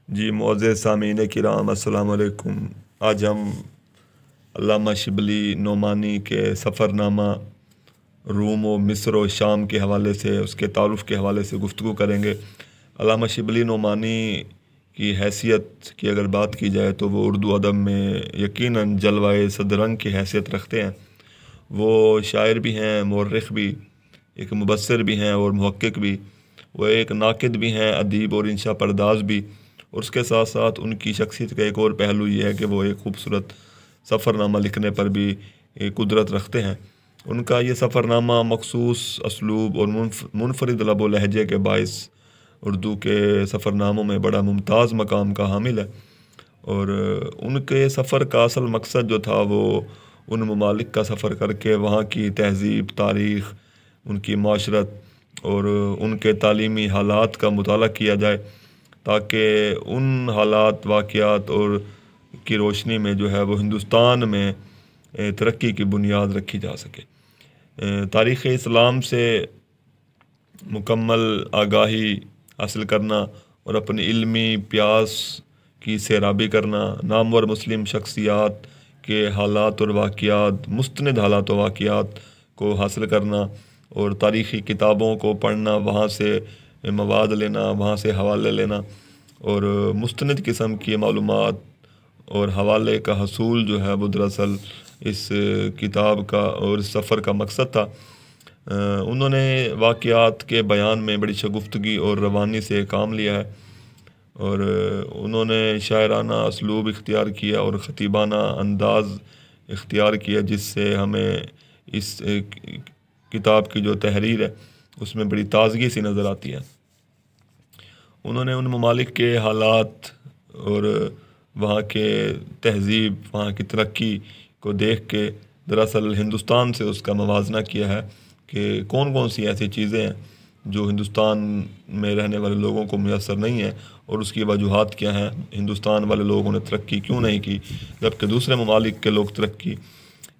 जी मुअज़्ज़ज़ सामीन किराम अस्सलाम वालेकुम। आज हम अल्लामा शिबली नोमानी के सफ़रनामा रूम व मिस्र व शाम के हवाले से, उसके तारुफ़ के हवाले से गुफ्तगू करेंगे। अल्लामा शिबली नोमानी की हैसियत की अगर बात की जाए तो वो उर्दू अदब में यकीनन जलवाए सदरंग की हैसियत रखते हैं। वो शायर भी हैं, मौर्रिख़ भी, एक मुबस्सिर भी हैं और मुहक्किक भी। वो एक नाकिद भी हैं, अदीब और इंशा परदाज़ भी। और उसके साथ साथ उनकी शख्सियत का एक और पहलू ये है कि वो एक ख़ूबसूरत सफ़रनामा लिखने पर भी कुदरत रखते हैं। उनका ये सफ़रनामा मखसूस असलूब और मुनफरिद लब व लहजे के बाइस उर्दू के सफ़रनामों में बड़ा मुमताज़ मकाम का हामिल है। और उनके सफ़र का असल मकसद जो था वो उन ममालिक का सफ़र करके वहाँ की तहज़ीब, तारीख़, उनकी माशरत और उनके तालीमी हालात का मुताला किया जाए, ताकि उन हालात, वाक़यात और की रोशनी में जो है वो हिंदुस्तान में तरक्की की बुनियाद रखी जा सके। तारीख़ इस्लाम से मुकम्मल आगाही हासिल करना और अपनी इल्मी प्यास की सैराबी करना, नामवर मुस्लिम शख्सियात के हालात और वाक़यात, मुस्तनद हालात व वाक़यात को हासिल करना और तारीख़ी किताबों को पढ़ना, वहाँ से मवाद लेना, वहाँ से हवाले लेना और मुस्तनद किस्म की मालूमात और हवाले का हसूल जो है वो दरअसल इस किताब का और इस सफ़र का मकसद था। उन्होंने वाक़यात के बयान में बड़ी शगुफ्तगी और रवानी से काम लिया है और उन्होंने शायराना असलूब इख्तियार किया और ख़तीबाना अंदाज़ इख्तियार किया, जिससे हमें इस किताब की जो तहरीर है उसमें बड़ी ताज़गी सी नज़र आती है। उन्होंने उन ममालिक के हालात और वहाँ के तहज़ीब, वहाँ की तरक्की को देख के दरअसल हिंदुस्तान से उसका मवाजना किया है कि कौन कौन सी ऐसी चीज़ें हैं जो हिंदुस्तान में रहने वाले लोगों को मुयस्सर नहीं है और उसकी वजूहात क्या हैं। हिंदुस्तान वाले लोगों ने तरक्की क्यों नहीं की जबकि दूसरे ममालिक के लोग तरक्की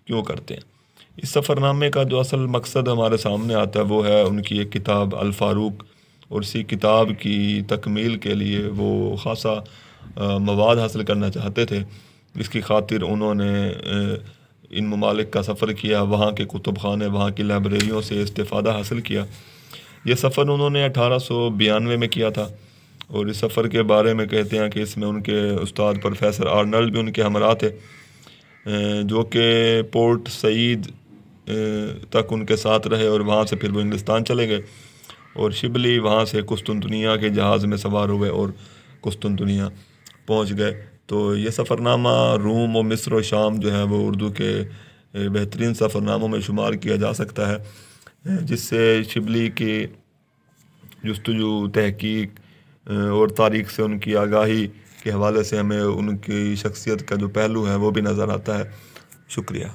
क्यों करते हैं। इस सफ़रनामे का जो असल मकसद हमारे सामने आता है वो है उनकी एक किताब अल फ़ारूक, और इसी किताब की तकमील के लिए वो ख़ासा मवाद हासिल करना चाहते थे। इसकी खातिर उन्होंने इन ममालिक का सफ़र किया, वहाँ के कुतुब खाने, वहाँ की लाइब्रेरियों से इस्तेफ़ादा हासिल किया। ये सफ़र उन्होंने 1892 में किया था और इस सफ़र के बारे में कहते हैं कि इसमें उनके उस्ताद प्रोफेसर आर्नल्ड भी उनके हमरा थे, जो कि पोर्ट सईद तक उनके साथ रहे और वहाँ से फिर वो हिंदुस्तान चले गए और शिबली वहाँ से कुस्तुनतुनिया के जहाज़ में सवार हुए और कुस्तुनतुनिया पहुँच गए। तो ये सफ़रनामा रूम और मिस्र और शाम जो है वो उर्दू के बेहतरीन सफ़रनामों में शुमार किया जा सकता है, जिससे शिबली की जुस्तजू, तहकीक और तारीख़ से उनकी आगाही के हवाले से हमें उनकी शख्सियत का जो पहलू है वो भी नज़र आता है। शुक्रिया।